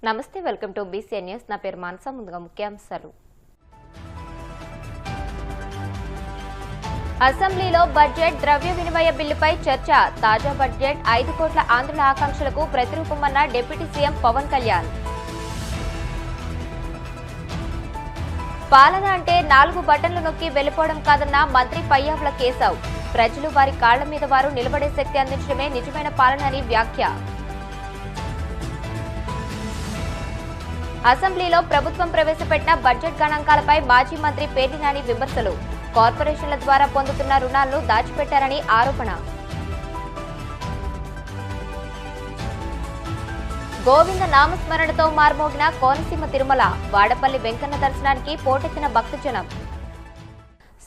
నమస్తే, welcome to BC news. నా పేరు మానస. ముందుగా ముఖ్యాంశాలు. అసెంబ్లీలో బడ్జెట్ ద్రవ్య వినిమయ బిల్లుపై చర్చ. తాజా బడ్జెట్ 5 కోట్ల ఆంధ్రుల ఆకాంక్షలకు ప్రతిరూపమన్న డిప్యూటీ సీఎం పవన్ కళ్యాణ్. పాలన అంటే 4 బటన్లు నొక్కి వెళ్లిపోవడం కాదన్న మంత్రి పయ్యావుల కేశవ్. ప్రజలు వారి కాళ్ల మీద వారు నిలబడే శక్తి అందించడమే నిజమైన పాలన అని వ్యాఖ్య. అసెంబ్లీలో ప్రభుత్వం ప్రవేశపెట్టిన బడ్జెట్ గణాంకాలపై మాజీ మంత్రి పేర్ని నాని విమర్శలు. కార్పొరేషన్ల ద్వారా పొందుతున్న రుణాలను దాచిపెట్టారని ఆరోపణ. గోవింద నామస్మరణతో మార్మోగిన కోనసీమ తిరుమల. వాడపల్లి వెంకన్న దర్శనానికి పోటెత్తిన భక్తజనం.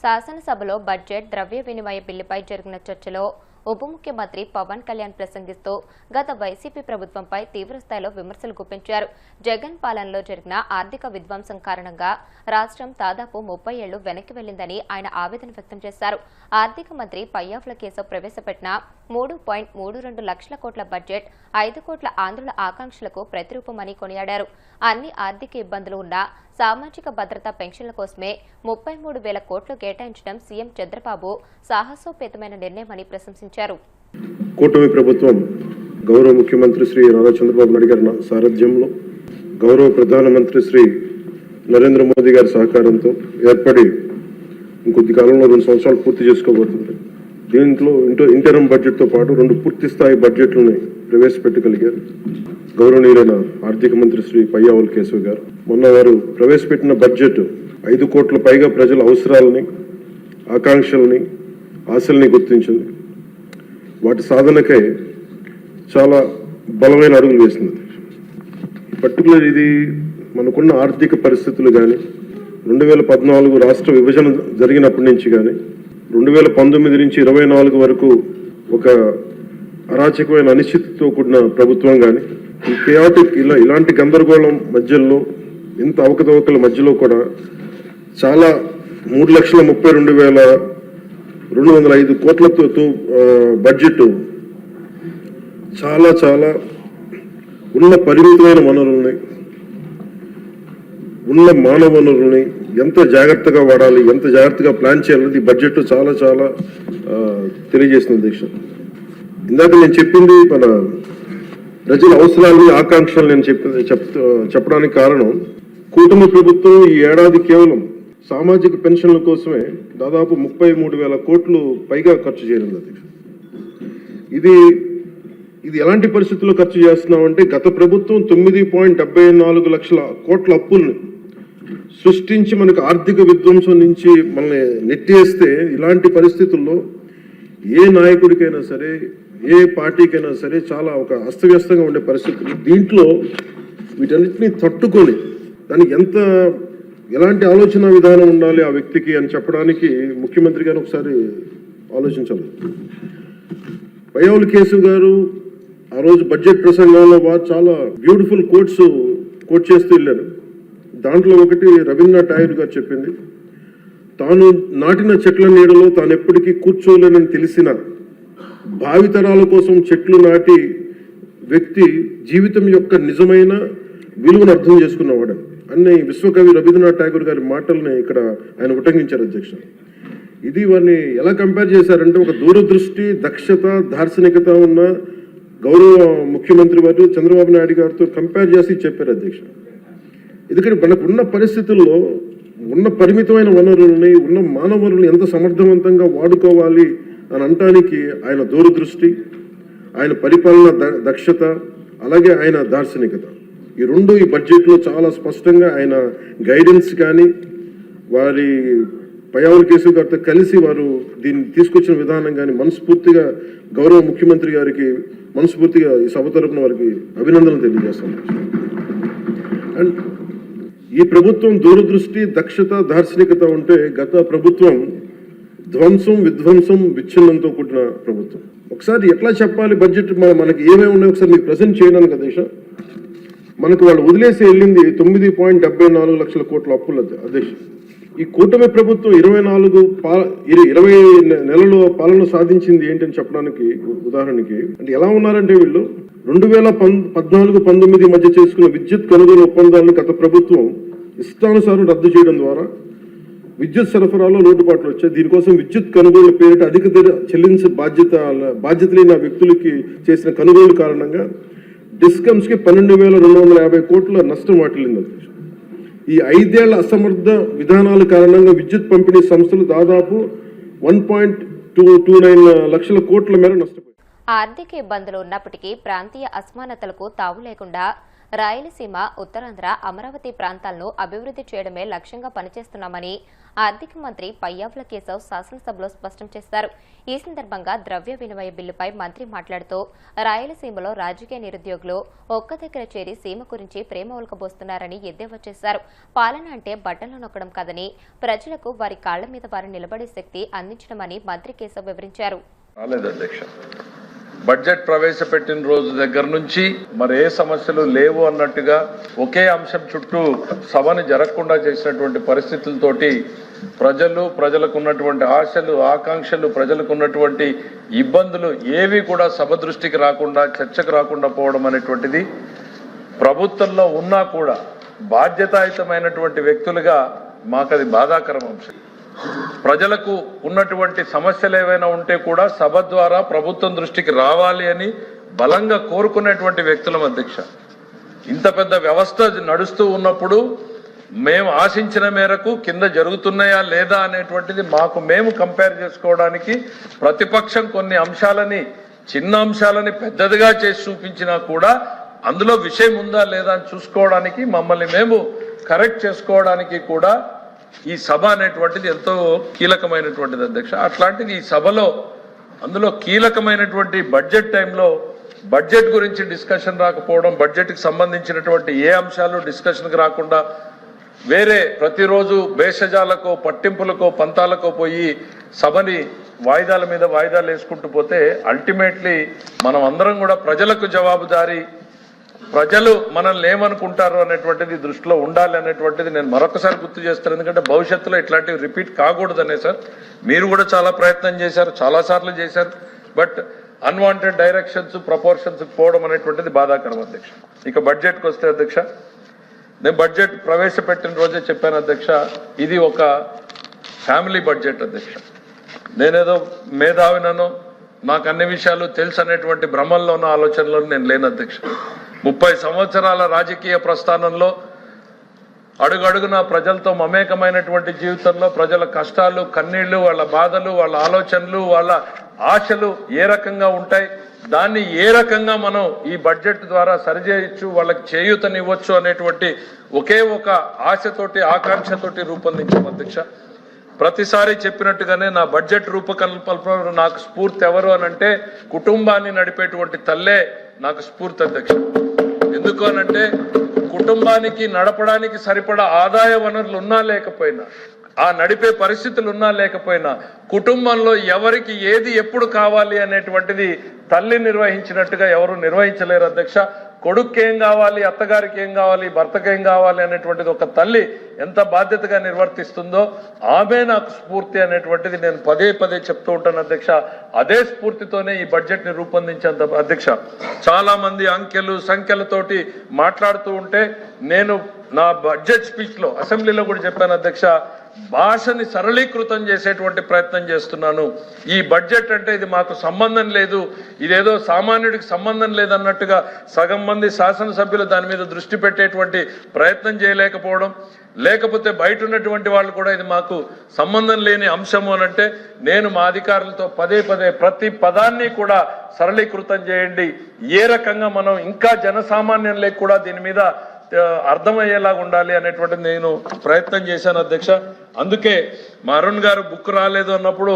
శాసనసభలో బడ్జెట్ ద్రవ్య వినిమయ బిల్లుపై జరిగిన చర్చలో ఉప ముఖ్యమంత్రి పవన్ కళ్యాణ్ ప్రసంగిస్తూ గత వైసీపీ ప్రభుత్వంపై తీవ్రస్థాయిలో విమర్శలు గుప్పించారు. జగన్ పాలనలో జరిగిన ఆర్థిక విధ్వంసం కారణంగా రాష్ట్రం దాదాపు 30 ఏళ్లు వెనక్కి వెళ్లిందని ఆయన ఆవేదన వ్యక్తం చేశారు. ఆర్థిక మంత్రి పయ్యావుల కేశవ్ ప్రవేశపెట్టిన 3.32 లక్షల కోట్ల బడ్జెట్ 5 కోట్ల ఆంధ్రుల ఆకాంక్షలకు ప్రతిరూపమని కొనియాడారు. అన్ని ఆర్థిక ఇబ్బందులు ఉన్నా సామాజిక భద్రతా పెన్షన్ల కోసమే 33,000 కోట్లు కేటాయించడం సీఎం చంద్రబాబు సాహసోపేతమైన నిర్ణయమని ప్రశంసించారు. కూటమి ప్రభుత్వం గౌరవ ముఖ్యమంత్రి శ్రీ నారా చంద్రబాబు నాయుడు గారి సారథ్యంలో గౌరవ ప్రధానమంత్రి శ్రీ నరేంద్ర మోదీ గారి సహకారంతో ఏర్పడి ఇంకొద్ది కాలంలో 2 సంవత్సరాలు పూర్తి చేసుకోబోతుంది. దీంట్లో ఇంటర్మ్ బడ్జెట్తో పాటు 2 పూర్తి స్థాయి బడ్జెట్లను ప్రవేశపెట్టగలిగారు గౌరవనీయులైన ఆర్థిక మంత్రి శ్రీ పయ్యావుల కేశవ్ గారు. మొన్న వారు ప్రవేశపెట్టిన బడ్జెట్ 5 కోట్ల పైగా ప్రజల అవసరాలని, ఆకాంక్షల్ని, ఆశల్ని గుర్తించింది. వాటి సాధనకై చాలా బలమైన అడుగులు వేసింది. పర్టికులర్ ఇది మనకున్న ఆర్థిక పరిస్థితులు కానీ 2014 రాష్ట్ర విభజన జరిగినప్పటి నుంచి కానీ 2019 నుంచి 24 వరకు ఒక అరాచకమైన అనిశ్చితితో కూడిన ప్రభుత్వం కానీ ఈ కేయాటిక్ ఇలాంటి గందరగోళం మధ్యలో ఇంత అవకతవకల మధ్యలో కూడా చాలా 3,32,205 కోట్లతో బడ్జెట్ చాలా చాలా ఉన్న పరిమితమైన వనరుల్ని, ఉన్న మానవ వనరుల్ని ఎంత జాగ్రత్తగా వాడాలి, ఎంత జాగ్రత్తగా ప్లాన్ చేయాలన్నది ఈ బడ్జెట్ చాలా చాలా తెలియజేసిన అధ్యక్ష. ఇందాక నేను చెప్పింది మన ప్రజల అవసరాలని, ఆకాంక్షలు నేను చెప్పడానికి కారణం కూటమి ప్రభుత్వం ఈ ఏడాది కేవలం సామాజిక పెన్షన్ల కోసమే దాదాపు 33,000 కోట్లు పైగా ఖర్చు చేయనుంది అధ్యక్ష. ఇది ఎలాంటి పరిస్థితుల్లో ఖర్చు చేస్తున్నామంటే గత ప్రభుత్వం 9.74 లక్షల కోట్ల అప్పుల్ని సృష్టించి మనకు ఆర్థిక విధ్వంసం నుంచి మనల్ని నెట్టేస్తే ఇలాంటి పరిస్థితుల్లో ఏ నాయకుడికైనా సరే, ఏ పార్టీకైనా సరే చాలా ఒక అస్తవ్యస్తంగా ఉండే పరిస్థితులు. దీంట్లో వీటన్నిటిని తట్టుకొని దానికి ఎలాంటి ఆలోచన విధానం ఉండాలి ఆ వ్యక్తికి అని చెప్పడానికి ముఖ్యమంత్రి గారు ఒకసారి ఆలోచించాలి. పయ్యావుల కేశవ్ గారు ఆ రోజు బడ్జెట్ ప్రసంగంలో చాలా బ్యూటిఫుల్ కోట్ చేస్తూ వెళ్ళారు. దాంట్లో ఒకటి రవీంద్రనాథ్ ఠాగూర్ గారు చెప్పింది, తాను నాటిన చెట్ల నీడలో తాను ఎప్పటికీ కూర్చోలేనని తెలిసిన భావితరాల కోసం చెట్లు నాటి వ్యక్తి జీవితం యొక్క నిజమైన విలువను అర్థం చేసుకున్నవాడు అన్ని విశ్వకవి రవీంద్రనాథ్ ఠాగూర్ గారి మాటల్ని ఇక్కడ ఆయన ఉటంకించారు అధ్యక్ష. ఇది వారిని ఎలా కంపేర్ చేశారంటే ఒక దూరదృష్టి, దక్షత, దార్శనికత ఉన్న గౌరవ ముఖ్యమంత్రి వారు చంద్రబాబు నాయుడు గారితో కంపేర్ చేసి చెప్పారు అధ్యక్ష. ఎందుకంటే మనకు ఉన్న పరిస్థితుల్లో ఉన్న పరిమితమైన వనరుల్ని, ఉన్న మానవ వనరుల్ని ఎంత సమర్థవంతంగా వాడుకోవాలి అని అనటానికి ఆయన దూరదృష్టి, ఆయన పరిపాలన దక్షత, అలాగే ఆయన దార్శనికత ఈ 2 ఈ బడ్జెట్లో చాలా స్పష్టంగా ఆయన గైడెన్స్ కానీ వారి పయ్యావుల కేశవ్ గారితో కలిసి వారు దీన్ని తీసుకొచ్చిన విధానం కానీ మనస్ఫూర్తిగా గౌరవ ముఖ్యమంత్రి గారికి మనస్ఫూర్తిగా ఈ సభ తరపున వారికి అభినందనలు తెలియజేస్తాను. అండ్ ఈ ప్రభుత్వం దూరదృష్టి, దక్షత, దార్శనికత ఉంటే గత ప్రభుత్వం ధ్వంసం, విధ్వంసం, విచ్ఛిన్నంతో కూడిన ప్రభుత్వం. ఒకసారి ఎట్లా చెప్పాలి బడ్జెట్ మనకి ఏమేమి ఉన్నాయో ఒకసారి మీకు ప్రజెంట్ చేయడానికి అధ్యక్ష. మనకు వాళ్ళు వదిలేసి వెళ్ళింది 9.74 లక్షల కోట్ల అప్పులు అధ్యక్ష. ఈ కూటమి ప్రభుత్వం 20 నెలలు పాలన సాధించింది ఏంటని చెప్పడానికి ఉదాహరణకి అంటే ఎలా ఉన్నారంటే వీళ్ళు 2014-19 మధ్య చేసుకున్న విద్యుత్ కొనుగోలు ఒప్పందాలను గత ప్రభుత్వం ఇష్టానుసారం రద్దు చేయడం ద్వారా విద్యుత్ సరఫరాలో లోటుపాట్లు వచ్చాయి. దీనికోసం విద్యుత్ కొనుగోలు పేరిట అధిక ధర చెల్లించే బాధ్యత లేని వ్యక్తులకి చేసిన కొనుగోలు కారణంగా డిస్కమ్స్ కి 12,250 కోట్ల నష్టం వాటిల్లింది. ఈ 5 ఏళ్ల అసమర్థ విధానాల కారణంగా విద్యుత్ పంపిణీ సంస్థలు దాదాపు 1.29 లక్షల కోట్ల మేర నష్టపోయాయి. ఆర్థిక ఇబ్బందులు ఉన్నప్పటికీ ప్రాంతీయ అసమానతలకు తావు లేకుండా రాయలసీమ, ఉత్తరాంధ్ర, అమరావతి ప్రాంతాలను అభివృద్ధి చేయడమే లక్ష్యంగా పనిచేస్తున్నామని ఆర్థిక మంత్రి పయ్యావుల కేశవ్ శాసనసభలో స్పష్టం చేశారు. ఈ సందర్భంగా ద్రవ్య వినిమయ బిల్లుపై మంత్రి మాట్లాడుతూ రాయలసీమలో రాజకీయ నిరుద్యోగులు ఒక్క దగ్గర చేరి సీమ గురించి ప్రేమ ఒలకబోస్తున్నారని ఎద్దేవా చేశారు. పాలన అంటే బట్టలు నొక్కడం కాదని ప్రజలకు వారి కాళ్ల మీద వారు నిలబడే శక్తి అందించడమని మంత్రి కేశవ్ వివరించారు. బడ్జెట్ ప్రవేశపెట్టిన రోజు దగ్గర నుంచి మరి ఏ సమస్యలు లేవు అన్నట్టుగా ఒకే అంశం చుట్టూ సభను జరగకుండా చేసినటువంటి పరిస్థితులతోటి ప్రజలకు ఉన్నటువంటి ఆశలు, ఆకాంక్షలు, ప్రజలకు ఉన్నటువంటి ఇబ్బందులు ఏవి కూడా సభ దృష్టికి రాకుండా, చర్చకు రాకుండా పోవడం అనేటువంటిది ప్రభుత్వంలో ఉన్నా కూడా బాధ్యతాయుతమైనటువంటి వ్యక్తులుగా మాకు అది బాధాకరం అంశం. ప్రజలకు ఉన్నటువంటి సమస్యలు ఏవైనా ఉంటే కూడా సభ ద్వారా ప్రభుత్వం దృష్టికి రావాలి అని బలంగా కోరుకునేటువంటి వ్యక్తులం అధ్యక్ష. ఇంత పెద్ద వ్యవస్థ నడుస్తూ ఉన్నప్పుడు మేము ఆశించిన మేరకు కింద జరుగుతున్నాయా లేదా అనేటువంటిది మేము కంపేర్ చేసుకోవడానికి ప్రతిపక్షం కొన్ని అంశాలని, చిన్న అంశాలని పెద్దదిగా చేసి చూపించినా కూడా అందులో విషయం ఉందా లేదా అని చూసుకోవడానికి, మమ్మల్ని మేము కరెక్ట్ చేసుకోవడానికి కూడా ఈ సభ అనేటువంటిది ఎంతో కీలకమైనటువంటిది అధ్యక్ష. అట్లాంటిది ఈ సభలో అందులో కీలకమైనటువంటి బడ్జెట్ టైంలో బడ్జెట్ గురించి డిస్కషన్ రాకపోవడం, బడ్జెట్కి సంబంధించినటువంటి ఏ అంశాలు డిస్కషన్కి రాకుండా వేరే ప్రతిరోజు భేషజాలకో, పట్టింపులకో, పంతాలకో పోయి సభని వాయిదాల మీద వాయిదాలు వేసుకుంటూ పోతే అల్టిమేట్లీ మనం అందరం కూడా ప్రజలకు జవాబుదారీ, ప్రజలు మనల్ని ఏమనుకుంటారు అనేటువంటిది దృష్టిలో ఉండాలి అనేటువంటిది నేను మరొకసారి గుర్తు చేస్తాను. ఎందుకంటే భవిష్యత్తులో ఇట్లాంటివి రిపీట్ కాకూడదనే సార్ మీరు కూడా చాలా ప్రయత్నం చేశారు, చాలాసార్లు చేశారు. బట్ అన్వాంటెడ్ డైరెక్షన్స్, ప్రపోర్షన్స్ పోవడం అనేటువంటిది బాధాకరం అధ్యక్ష. ఇక బడ్జెట్కి వస్తే అధ్యక్ష, నేను బడ్జెట్ ప్రవేశపెట్టిన రోజే చెప్పాను అధ్యక్ష, ఇది ఒక ఫ్యామిలీ బడ్జెట్ అధ్యక్ష. నేనేదో మేధావినను, నాకు అన్ని విషయాలు తెలుసు అనేటువంటి భ్రమల్లోనూ ఆలోచనలో నేను లేను అధ్యక్ష. 30 సంవత్సరాల రాజకీయ ప్రస్థానంలో అడుగడుగున ప్రజలతో మమేకమైనటువంటి జీవితంలో ప్రజల కష్టాలు, కన్నీళ్లు, వాళ్ళ బాధలు, వాళ్ళ ఆలోచనలు, వాళ్ళ ఆశలు ఏ రకంగా ఉంటాయి, దాన్ని ఏ రకంగా మనం ఈ బడ్జెట్ ద్వారా సరిచేయచ్చు, వాళ్ళకి చేయూతనివ్వచ్చు అనేటువంటి ఒకే ఒక ఆశతోటి, ఆకాంక్షతోటి రూపొందించాం అధ్యక్ష. ప్రతిసారి చెప్పినట్టుగానే నా బడ్జెట్ రూపకల్పనలో నాకు స్ఫూర్తి ఎవరు అనంటే కుటుంబాన్ని నడిపేటువంటి తల్లే నాకు స్ఫూర్తి అధ్యక్ష. ఎందుకు అనంటే కుటుంబానికి నడపడానికి సరిపడా ఆదాయ వనరులు ఉన్నా లేకపోయినా, ఆ నడిపే పరిస్థితులు ఉన్నా లేకపోయినా, కుటుంబంలో ఎవరికి ఏది ఎప్పుడు కావాలి అనేటువంటిది తల్లి నిర్వహించినట్టుగా ఎవరు నిర్వహించలేరు అధ్యక్ష. కొడుకు ఏం కావాలి, అత్తగారికి ఏం కావాలి, భర్తకి ఏం కావాలి అనేటువంటిది ఒక తల్లి ఎంత బాధ్యతగా నిర్వర్తిస్తుందో ఆమె నాకు స్ఫూర్తి అనేటువంటిది నేను పదే పదే చెప్తూ ఉంటాను అధ్యక్ష. అదే స్ఫూర్తితోనే ఈ బడ్జెట్ ని రూపొందించాను అధ్యక్ష. చాలా మంది అంకెలు సంఖ్యలతోటి మాట్లాడుతూ ఉంటే నేను నా బడ్జెట్ స్పీచ్ లో అసెంబ్లీలో కూడా చెప్పాను అధ్యక్ష, భాషని సరళీకృతం చేసేటువంటి ప్రయత్నం చేస్తున్నాను. ఈ బడ్జెట్ అంటే ఇది మాకు సంబంధం లేదు, ఇదేదో సామాన్యుడికి సంబంధం లేదన్నట్టుగా సగం మంది శాసనసభ్యులు దాని మీద దృష్టి పెట్టేటువంటి ప్రయత్నం చేయలేకపోవడం, లేకపోతే బయట ఉన్నటువంటి వాళ్ళు కూడా ఇది మాకు సంబంధం లేని అంశము అనంటే నేను మా అధికారులతో పదే పదే ప్రతి పదాన్ని కూడా సరళీకృతం చేయండి, ఏ రకంగా మనం ఇంకా జనసామాన్యంలోకి కూడా దీని మీద అర్థమయ్యేలాగా ఉండాలి అనేటువంటిది నేను ప్రయత్నం చేశాను అధ్యక్ష. అందుకే మా అరుణ్ గారు బుక్ రాలేదు అన్నప్పుడు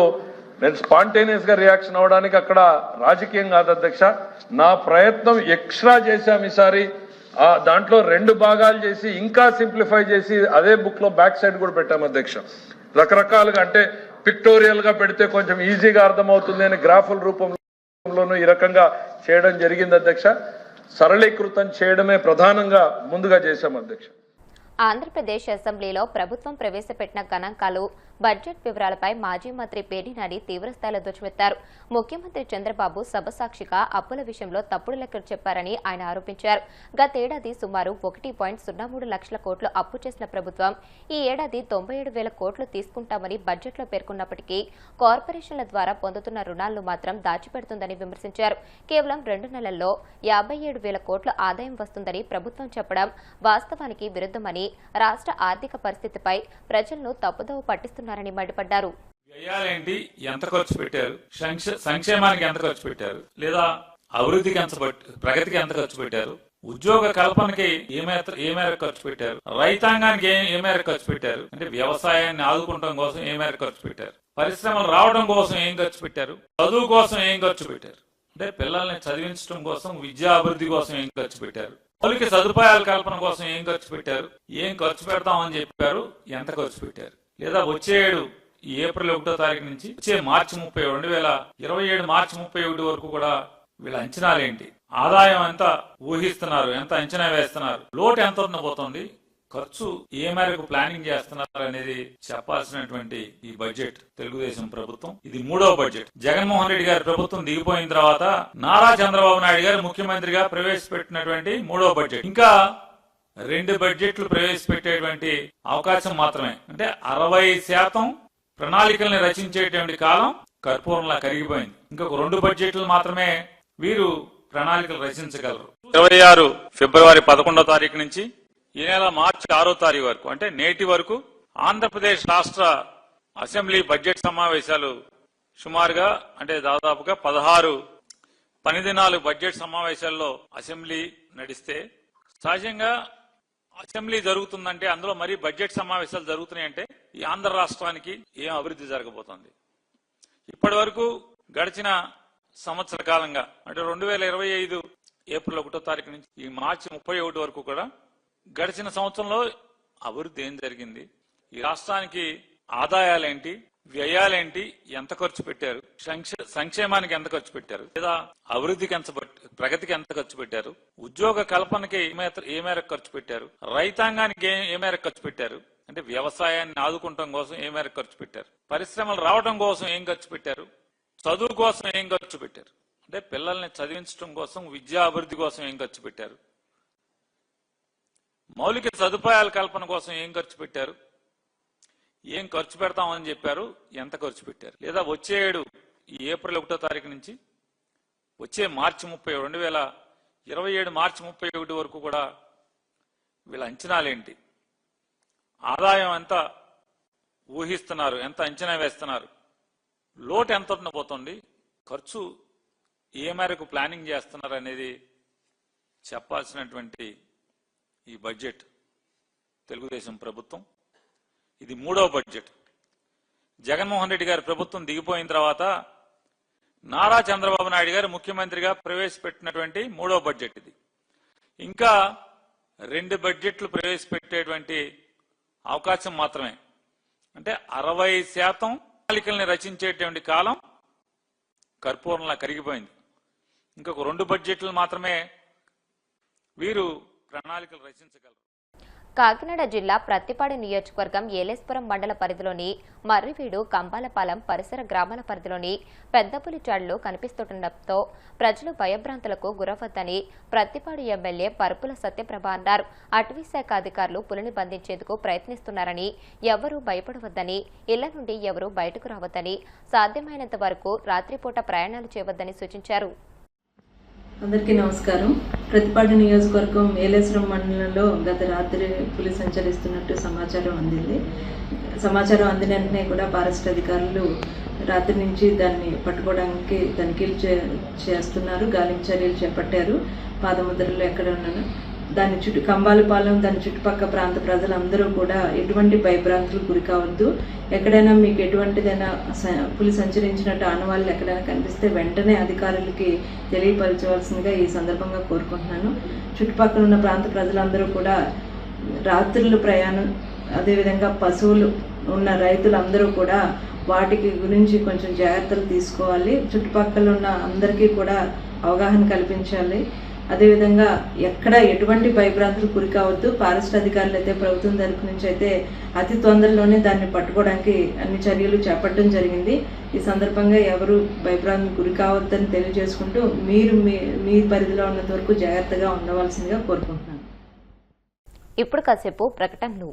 నేను స్పాంటేనియస్ గా రియాక్షన్ అవడానికి అక్కడ రాజకీయం కాదు అధ్యక్ష, నా ప్రయత్నం ఎక్స్ట్రా చేశాం ఈసారి. దాంట్లో 2 భాగాలు చేసి ఇంకా సింప్లిఫై చేసి అదే బుక్ లో బ్యాక్ సైడ్ కూడా పెట్టాం అధ్యక్ష. రకరకాలుగా అంటే పిక్టోరియల్ గా పెడితే కొంచెం ఈజీగా అర్థమవుతుంది అని గ్రాఫుల రూపంలోనూ ఈ రకంగా చేయడం జరిగింది అధ్యక్ష. సరళీకృతం చేయడమే ప్రధానంగా ముందుగా చేశాం అధ్యక్ష. ఆంధ్రప్రదేశ్ అసెంబ్లీలో ప్రభుత్వం ప్రవేశపెట్టిన గణాంకాలు బడ్జెట్ వివరాలపై మాజీ మంత్రి పేర్ని నాని తీవ్రస్థాయిలో ధ్వజమెత్తారు. ముఖ్యమంత్రి చంద్రబాబు సభ సాక్షిగా అప్పుల విషయంలో తప్పుడు లెక్కలు చెప్పారని ఆయన ఆరోపించారు. గతేడాది సుమారు 1.03 లక్షల కోట్లు అప్పు చేసిన ప్రభుత్వం ఈ ఏడాది 97,000 కోట్లు తీసుకుంటామని బడ్జెట్లో పేర్కొన్నప్పటికీ కార్పొరేషన్ల ద్వారా పొందుతున్న రుణాలను మాత్రం దాచిపెడుతుందని విమర్శించారు. కేవలం 2 నెలల్లో 57,000 కోట్ల ఆదాయం వస్తుందని ప్రభుత్వం చెప్పడం వాస్తవానికి విరుద్ధమని, రాష్ట్ర ఆర్థిక పరిస్థితిపై ప్రజలను తప్పుదోవ పట్టిస్తున్నారని మండిపడ్డారు. వ్యయాలేంటి, ఎంత ఖర్చు పెట్టారు, సంక్షేమానికి ఎంత ఖర్చు పెట్టారు, లేదా అభివృద్ధికి ఎంత, ప్రగతికి ఎంత ఖర్చు పెట్టారు, ఉద్యోగ కల్పనకి ఏ మేర ఖర్చు పెట్టారు, రైతాంగానికి ఏ మేర ఖర్చు పెట్టారు, అంటే వ్యవసాయాన్ని ఆదుకోవడం కోసం ఏ మేర ఖర్చు పెట్టారు, పరిశ్రమలు రావడం కోసం ఏం ఖర్చు పెట్టారు, చదువు కోసం ఏం ఖర్చు పెట్టారు, అంటే పిల్లల్ని చదివించడం కోసం, విద్యా అభివృద్ధి కోసం ఏం ఖర్చు పెట్టారు, మౌలిక సదుపాయాల కల్పన కోసం ఏం ఖర్చు పెట్టారు, ఏం ఖర్చు పెడతామని చెప్పారు, ఎంత ఖర్చు పెట్టారు, లేదా వచ్చే ఏడు ఏప్రిల్ 1వ తారీఖు నుంచి వచ్చే మార్చి 2027 మార్చి 31 వరకు కూడా వీళ్ళ అంచనాలేంటి, ఆదాయం ఎంత ఊహిస్తున్నారు, ఎంత అంచనా వేస్తున్నారు, లోటు ఎంత ఉండబోతోంది, ఖర్చు ఏ మేరకు ప్లానింగ్ చేస్తున్నారు అనేది చెప్పాల్సినటువంటి ఈ బడ్జెట్ తెలుగుదేశం ప్రభుత్వం. ఇది 3వ బడ్జెట్. జగన్మోహన్ రెడ్డి గారి ప్రభుత్వం దిగిపోయిన తర్వాత నారా చంద్రబాబు నాయుడు గారు ముఖ్యమంత్రిగా ప్రవేశపెట్టినటువంటి 3వ బడ్జెట్. ఇంకా 2 బడ్జెట్లు ప్రవేశపెట్టేటువంటి అవకాశం మాత్రమే. అంటే 60% ప్రణాళికల్ని రచించేటువంటి కాలం కర్పూరంలా కరిగిపోయింది. ఇంకొక 2 బడ్జెట్లు మాత్రమే వీరు ప్రణాళికలు రచించగలరు. 26 ఫిబ్రవరి 11వ తారీఖు నుంచి ఈ నెల మార్చి 6వ తారీఖు వరకు, అంటే నేటి వరకు ఆంధ్రప్రదేశ్ రాష్ట్ర అసెంబ్లీ బడ్జెట్ సమావేశాలు సుమారుగా, అంటే దాదాపుగా 16 పని దినాలు బడ్జెట్ సమావేశాల్లో అసెంబ్లీ నడిస్తే, సహజంగా అసెంబ్లీ జరుగుతుందంటే అందులో మరి బడ్జెట్ సమావేశాలు జరుగుతున్నాయంటే ఈ ఆంధ్ర రాష్ట్రానికి ఏం అభివృద్ధి జరగబోతోంది. ఇప్పటి వరకు గడిచిన సంవత్సర కాలంగా, అంటే 2025 ఏప్రిల్ 1వ తారీఖు నుంచి ఈ మార్చి 31 వరకు కూడా గడిచిన సంవత్సరంలో అభివృద్ధి ఏం జరిగింది, ఈ రాష్ట్రానికి ఆదాయాలేంటి, వ్యయాలేంటి, ఎంత ఖర్చు పెట్టారు, సంక్షేమానికి ఎంత ఖర్చు పెట్టారు, లేదా అభివృద్ధికి ఎంత, ప్రగతికి ఎంత ఖర్చు పెట్టారు, ఉద్యోగ కల్పనకి ఏ మేరకు ఖర్చు పెట్టారు, రైతాంగానికి ఏ మేరకు ఖర్చు పెట్టారు, అంటే వ్యవసాయాన్ని ఆదుకోవడం కోసం ఏ మేరకు ఖర్చు పెట్టారు, పరిశ్రమలు రావడం కోసం ఏం ఖర్చు పెట్టారు, చదువు కోసం ఏం ఖర్చు పెట్టారు, అంటే పిల్లల్ని చదివించడం కోసం, విద్యా అభివృద్ధి కోసం ఏం ఖర్చు పెట్టారు, మౌలిక సదుపాయాల కల్పన కోసం ఏం ఖర్చు పెట్టారు, ఏం ఖర్చు పెడతామని చెప్పారు, ఎంత ఖర్చు పెట్టారు, లేదా వచ్చే ఏడు ఏప్రిల్ 1వ తారీఖు నుంచి వచ్చే మార్చి 2027 మార్చి 31 వరకు కూడా వీళ్ళ అంచనాలేంటి, ఆదాయం ఎంత ఊహిస్తున్నారు, ఎంత అంచనా వేస్తున్నారు, లోటు ఎంత ఉండబోతోంది, ఖర్చు ఏ మేరకు ప్లానింగ్ చేస్తున్నారు అనేది చెప్పాల్సినటువంటి ఈ బడ్జెట్ తెలుగుదేశం ప్రభుత్వం. ఇది 3వ బడ్జెట్. జగన్మోహన్ రెడ్డి గారి ప్రభుత్వం దిగిపోయిన తర్వాత నారా చంద్రబాబు నాయుడు గారు ముఖ్యమంత్రిగా ప్రవేశపెట్టినటువంటి 3వ బడ్జెట్ ఇది. ఇంకా 2 బడ్జెట్లు ప్రవేశపెట్టేటువంటి అవకాశం మాత్రమే. అంటే 60% ప్రణాళికల్ని రచించేటువంటి కాలం కర్పూరంలా కరిగిపోయింది. ఇంకొక 2 బడ్జెట్లు మాత్రమే వీరు ప్రణాళికలు రచించగలరు. కాకినాడ జిల్లా ప్రత్తిపాడు నియోజకవర్గం ఏలేశ్వరం మండల పరిధిలోని మర్రివీడు, కంబాలపాలెం పరిసర గ్రామాల పరిధిలోని పెద్దపులిచాడులో కనిపిస్తుండటంతో ప్రజలు భయభ్రాంతులకు గురవద్దని ప్రత్తిపాడు ఎమ్మెల్యే పరుపుల సత్యప్రభ అన్నారు. అటవీశాఖ అధికారులు పులిని బంధించేందుకు ప్రయత్నిస్తున్నారని, ఎవరూ భయపడవద్దని, ఇళ్ల నుండి ఎవరూ బయటకు రావద్దని, సాధ్యమైనంత వరకు రాత్రిపూట ప్రయాణాలు చేయవద్దని సూచించారు. అందరికీ నమస్కారం. ప్రతిపాడు నియోజకవర్గం ఏలేశ్వరం మండలంలో గత రాత్రి పులి సంచరిస్తున్నట్టు సమాచారం అందింది. సమాచారం అందిన వెంటనే కూడా ఫారెస్ట్ అధికారులు రాత్రి నుంచి దాన్ని పట్టుకోవడానికి తనిఖీలు చేస్తున్నారు, గాలింపు చర్యలు చేపట్టారు. పాదముద్రలు ఎక్కడ ఉన్నాను దాని కంబాలపాలెం దాని చుట్టుపక్కల ప్రాంత ప్రజలందరూ కూడా ఎటువంటి భయభ్రాంతులకు గురి కావద్దు. ఎక్కడైనా మీకు ఎటువంటిదైనా పులి సంచరించినట్టు ఆనవాళ్ళు ఎక్కడైనా కనిపిస్తే వెంటనే అధికారులకి తెలియపరచవలసిందిగా ఈ సందర్భంగా కోరుకుంటున్నాను. చుట్టుపక్కల ఉన్న ప్రాంత ప్రజలందరూ కూడా రాత్రులు ప్రయాణం, అదేవిధంగా పశువులు ఉన్న రైతులందరూ కూడా వాటికి గురించి కొంచెం జాగ్రత్తలు తీసుకోవాలి. చుట్టుపక్కల ఉన్న అందరికీ కూడా అవగాహన కల్పించాలి. అదేవిధంగా ఎక్కడ ఎటువంటి భయభ్రాంతులు గురి కావద్దు. ఫారెస్ట్ అధికారులు అయితే ప్రభుత్వం తరపు నుంచి అయితే అతి తొందరలోనే దాన్ని పట్టుకోవడానికి అన్ని చర్యలు చేపట్టడం జరిగింది. ఈ సందర్భంగా ఎవరు భయభ్రాంతులకు గురి కావద్దని తెలియజేసుకుంటూ మీరు మీ పరిధిలో ఉన్నంత వరకు జాగ్రత్తగా ఉండవలసిందిగా కోరుకుంటున్నాను. ఇప్పుడు కాసేపు ప్రకటనలు.